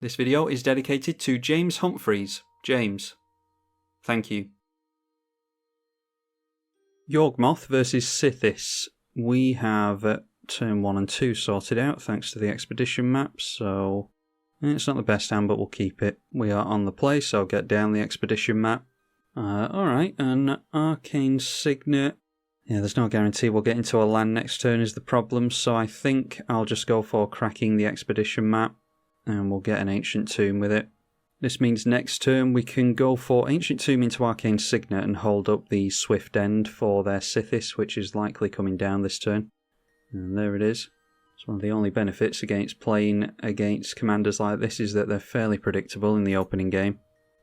This video is dedicated to James Humphreys. James, thank you. Yawgmoth versus Sythis. We have turn 1 and 2 sorted out thanks to the expedition map, so it's not the best hand, but we'll keep it. We are on the play, so get down the expedition map. Alright, an arcane signet. Yeah, there's no guarantee we'll get into a land next turn is the problem, so I think I'll just go for cracking the expedition map, and we'll get an ancient tomb with it. This means next turn we can go for ancient tomb into arcane signet and hold up the swift end for their Sythis, which is likely coming down this turn. And there it is. It's one of the only benefits against playing against commanders like this is that they're fairly predictable in the opening game.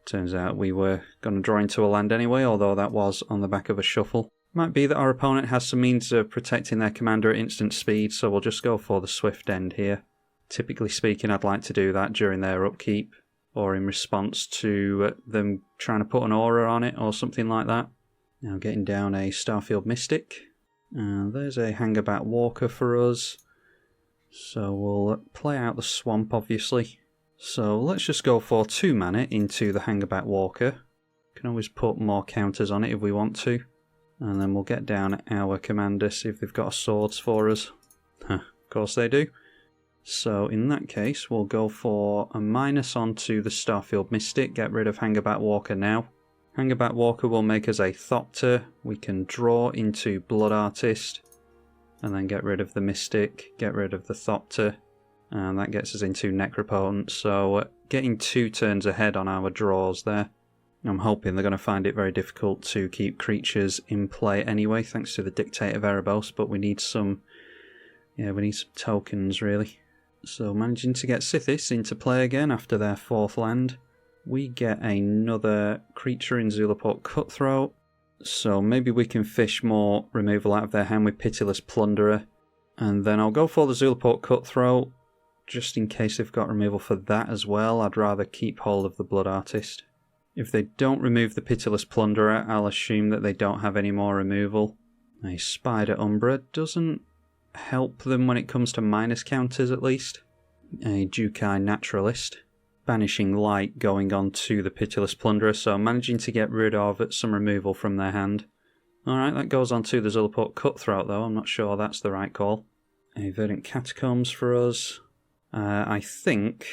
Turns out we were going to draw into a land anyway, although that was on the back of a shuffle. Might be that our opponent has some means of protecting their commander at instant speed, so we'll just go for the swift end here. Typically speaking, I'd like to do that during their upkeep, or in response to them trying to put an aura on it, or something like that. Now getting down a Starfield Mystic. And there's a Hangerback Walker for us. So we'll play out the swamp, obviously. So let's just go for 2 mana into the Hangerback Walker. Can always put more counters on it if we want to. And then we'll get down our commander, see if they've got a swords for us. Of course they do. So in that case, we'll go for a minus onto the Starfield Mystic, get rid of Hangerback Walker now. Hangerback Walker will make us a Thopter. We can draw into Blood Artist, and then get rid of the Mystic, get rid of the Thopter, and that gets us into Necropotent. So getting 2 turns ahead on our draws there. I'm hoping they're going to find it very difficult to keep creatures in play anyway, thanks to the Dictate of Erebos, but we need some tokens really. So managing to get Sythis into play again after their 4th land. We get another creature in Zulaport Cutthroat, so maybe we can fish more removal out of their hand with Pitiless Plunderer. And then I'll go for the Zulaport Cutthroat, just in case they've got removal for that as well. I'd rather keep hold of the Blood Artist. If they don't remove the Pitiless Plunderer, I'll assume that they don't have any more removal. A Spider Umbra doesn't help them when it comes to minus counters at least. A Jukai Naturalist. Banishing Light going on to the Pitiless Plunderer, so managing to get rid of some removal from their hand. Alright, that goes on to the Zulaport Cutthroat though, I'm not sure that's the right call. A Verdant Catacombs for us. I think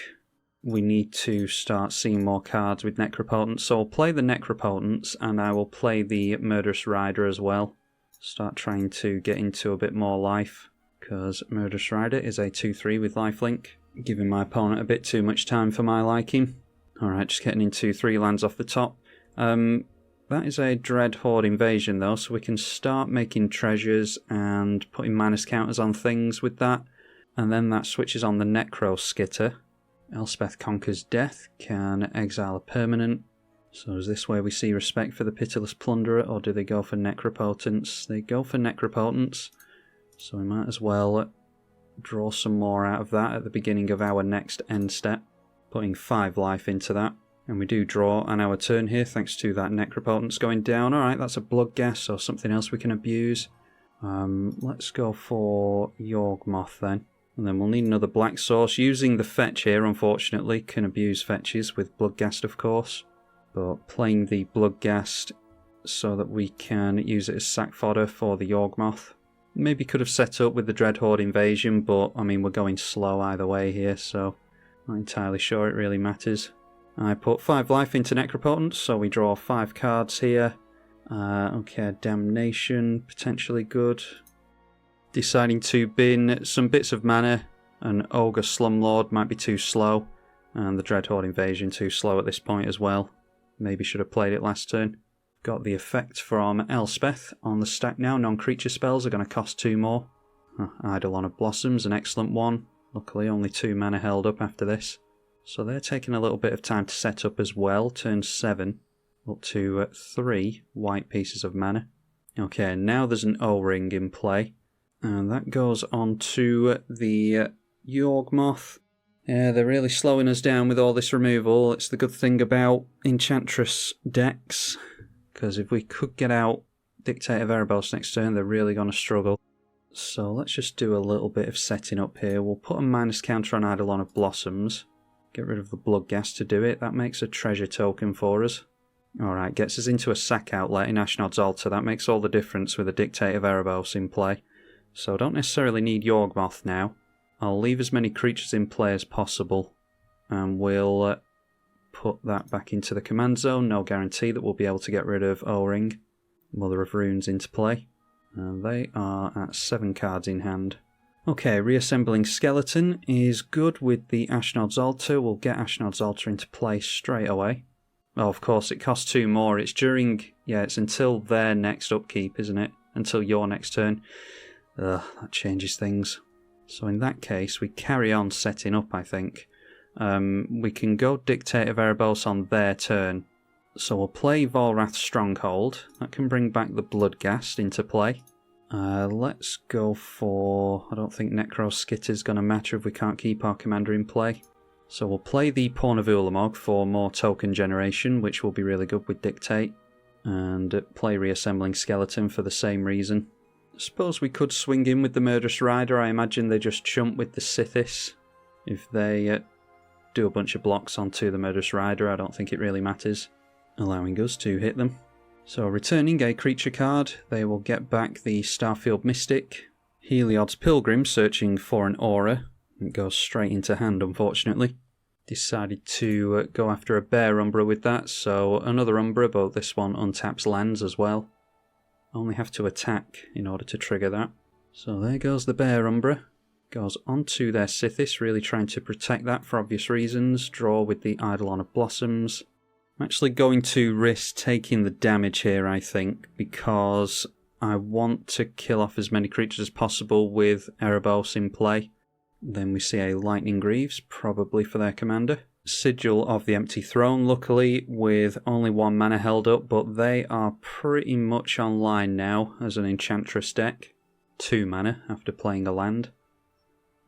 we need to start seeing more cards with Necropotents, so I'll play the Necropotents and I will play the Murderous Rider as well. Start trying to get into a bit more life, because Murderous Rider is a 2/3 with lifelink, giving my opponent a bit too much time for my liking. Alright, just getting into 3 lands off the top. That is a Dreadhorde Invasion though, so we can start making treasures and putting minus counters on things with that. And then that switches on the Necro Skitter. Elspeth Conquers Death can exile a permanent. So is this where we see respect for the Pitiless Plunderer, or do they go for Necropotents? They go for Necropotents, so we might as well draw some more out of that at the beginning of our next end step, putting 5 life into that. And we do draw on our turn here thanks to that Necropotents going down. Alright, that's a Bloodghast, or something else we can abuse. Let's go for Yawgmoth then. And then we'll need another black source. Using the fetch here, unfortunately, can abuse fetches with Bloodghast, of course. But playing the Bloodghast so that we can use it as sack fodder for the Yawgmoth. Maybe could have set up with the Dreadhorde Invasion, but I mean we're going slow either way here, so not entirely sure it really matters. I put 5 life into Necropotent, so we draw 5 cards here. Okay, Damnation, potentially good. Deciding to bin some bits of mana. An Ogre Slumlord might be too slow, and the Dreadhorde Invasion too slow at this point as well. Maybe should have played it last turn. Got the effect from Elspeth on the stack now. Non-creature spells are going to cost 2 more. Eidolon of Blossoms, an excellent one. Luckily only 2 mana held up after this. So they're taking a little bit of time to set up as well. Turn 7, up to 3 white pieces of mana. Okay, now there's an O-Ring in play. And that goes on to the Yawgmoth. Yeah, they're really slowing us down with all this removal. It's the good thing about Enchantress decks, because if we could get out Dictate of Erebos next turn, they're really going to struggle. So let's just do a little bit of setting up here. We'll put a minus counter on Eidolon of Blossoms. Get rid of the blood gas to do it. That makes a treasure token for us. Alright, gets us into a sack outlet in Ashnod's Altar. That makes all the difference with a Dictate of Erebos in play. So I don't necessarily need Yawgmoth now. I'll leave as many creatures in play as possible. And we'll put that back into the command zone. No guarantee that we'll be able to get rid of O-Ring. Mother of Runes into play. And they are at 7 cards in hand. Okay, reassembling Skeleton is good with the Ashnod's Altar. We'll get Ashnod's Altar into play straight away. Oh, of course, it costs 2 more. It's during... yeah, it's until their next upkeep, isn't it? Until your next turn. Ugh, that changes things. So in that case, we carry on setting up, I think. We can go Dictate of Erebos on their turn. So we'll play Volrath's Stronghold. That can bring back the Bloodghast into play. Let's go for... I don't think Necro-Skitter is going to matter if we can't keep our commander in play. So we'll play the Pawn of Ulamog for more token generation, which will be really good with Dictate. And play Reassembling Skeleton for the same reason. I suppose we could swing in with the Murderous Rider. I imagine they just chump with the Sythis. If they do a bunch of blocks onto the Murderous Rider, I don't think it really matters, allowing us to hit them. So returning a creature card, they will get back the Starfield Mystic. Heliod's Pilgrim, searching for an aura. It goes straight into hand, unfortunately. Decided to go after a Bear Umbra with that, so another Umbra, but this one untaps lands as well. Only have to attack in order to trigger that. So there goes the Bear Umbra. Goes onto their Sythis, really trying to protect that for obvious reasons. Draw with the Eidolon of Blossoms. I'm actually going to risk taking the damage here, I think, because I want to kill off as many creatures as possible with Erebos in play. Then we see a Lightning Greaves, probably for their commander. Sigil of the Empty Throne, luckily, with only 1 mana held up, but they are pretty much online now as an Enchantress deck. 2 mana after playing a land.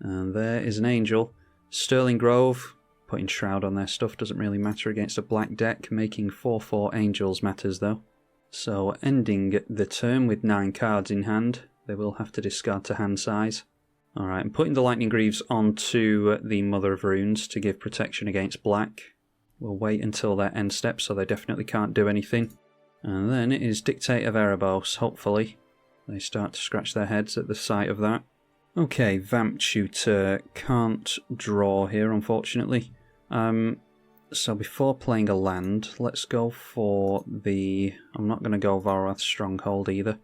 And there is an Angel. Sterling Grove, putting Shroud on their stuff doesn't really matter against a black deck. Making 4/4 Angels matters though. So ending the turn with 9 cards in hand. They will have to discard to hand size. Alright, I'm putting the Lightning Greaves onto the Mother of Runes to give protection against black. We'll wait until their end step so they definitely can't do anything. And then it is Dictate of Erebos, hopefully. They start to scratch their heads at the sight of that. Okay, Vamp Tutor can't draw here, unfortunately. So before playing a land, let's go for the... I'm not going to go Volrath's Stronghold either.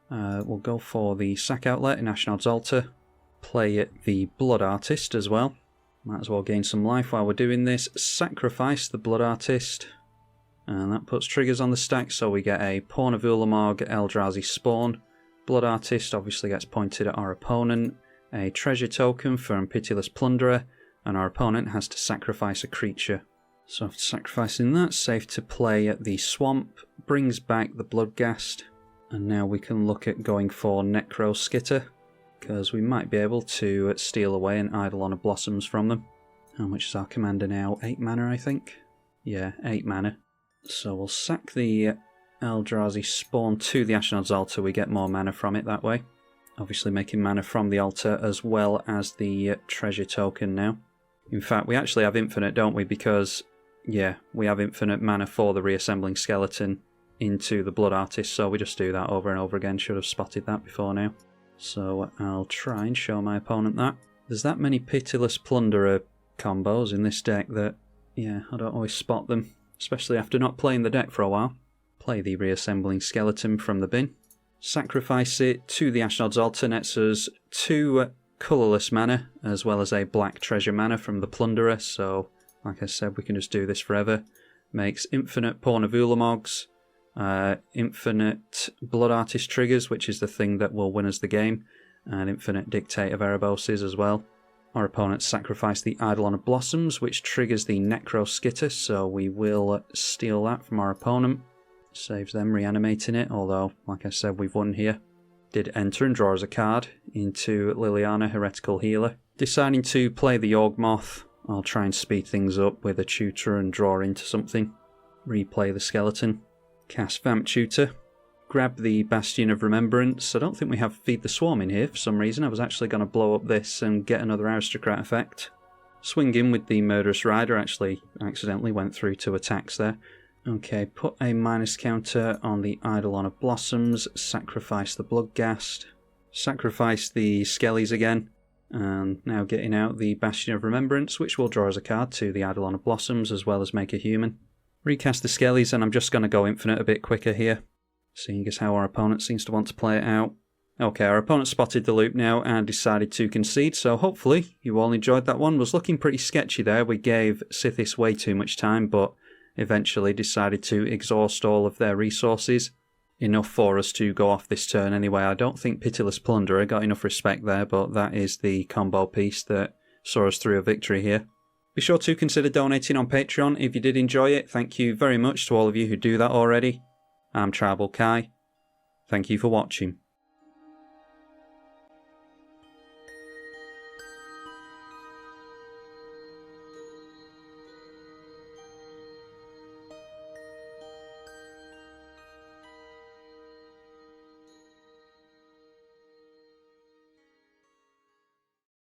We'll go for the Sack Outlet in Ashnod's Altar. Play the Blood Artist as well. Might as well gain some life while we're doing this. Sacrifice the Blood Artist. And that puts triggers on the stack, so we get a Pawn of Ulamog, Eldrazi Spawn. Blood Artist obviously gets pointed at our opponent. A treasure token for Pitiless Plunderer. And our opponent has to sacrifice a creature. So after sacrificing that, safe to play at the Swamp. Brings back the Bloodghast. And now we can look at going for Necro-Skitter, because we might be able to steal away an Eidolon of Blossoms from them. How much is our commander now? 8 mana, I think? Yeah, 8 mana. So we'll sack the Eldrazi Spawn to the Ashnod's Altar. We get more mana from it that way. Obviously making mana from the altar as well as the treasure token now. In fact, we actually have infinite, don't we? Because, yeah, we have infinite mana for the Reassembling Skeleton into the Blood Artist, so we just do that over and over again. Should have spotted that before now. So I'll try and show my opponent that. There's that many Pitiless Plunderer combos in this deck that, yeah, I don't always spot them, especially after not playing the deck for a while. Play the Reassembling Skeleton from the bin. Sacrifice it to the Ashnod's Altar, nets us 2 colourless mana, as well as a black treasure mana from the Plunderer, so, like I said, we can just do this forever. Makes infinite Pawn of Ulamogs, infinite Blood Artist triggers, which is the thing that will win us the game, and infinite Dictate of Ereboses as well. Our opponent sacrificed the Eidolon of Blossoms, which triggers the Necro-Skitter, so we will steal that from our opponent. Saves them reanimating it, although, like I said, we've won here. Did enter and draw us a card into Liliana, Heretical Healer. Deciding to play the Yawgmoth. I'll try and speed things up with a tutor and draw into something. Replay the skeleton. Cast Vamp Tutor. Grab the Bastion of Remembrance. I don't think we have Feed the Swarm in here for some reason. I was actually going to blow up this and get another Aristocrat effect. Swing in with the Murderous Rider, actually accidentally went through 2 attacks there. Okay, put a minus counter on the Eidolon of Blossoms, sacrifice the Bloodghast, sacrifice the Skellies again, and now getting out the Bastion of Remembrance, which will draw as a card to the Eidolon of Blossoms as well as make a human. Recast the Skellies, and I'm just going to go infinite a bit quicker here, seeing as how our opponent seems to want to play it out. Okay, our opponent spotted the loop now and decided to concede, so hopefully you all enjoyed that one. Was looking pretty sketchy there. We gave Sythis way too much time, but eventually decided to exhaust all of their resources. Enough for us to go off this turn anyway. I don't think Pitiless Plunderer got enough respect there, but that is the combo piece that saw us through a victory here. Be sure to consider donating on Patreon if you did enjoy it. Thank you very much to all of you who do that already. I'm tribalkai. Thank you for watching.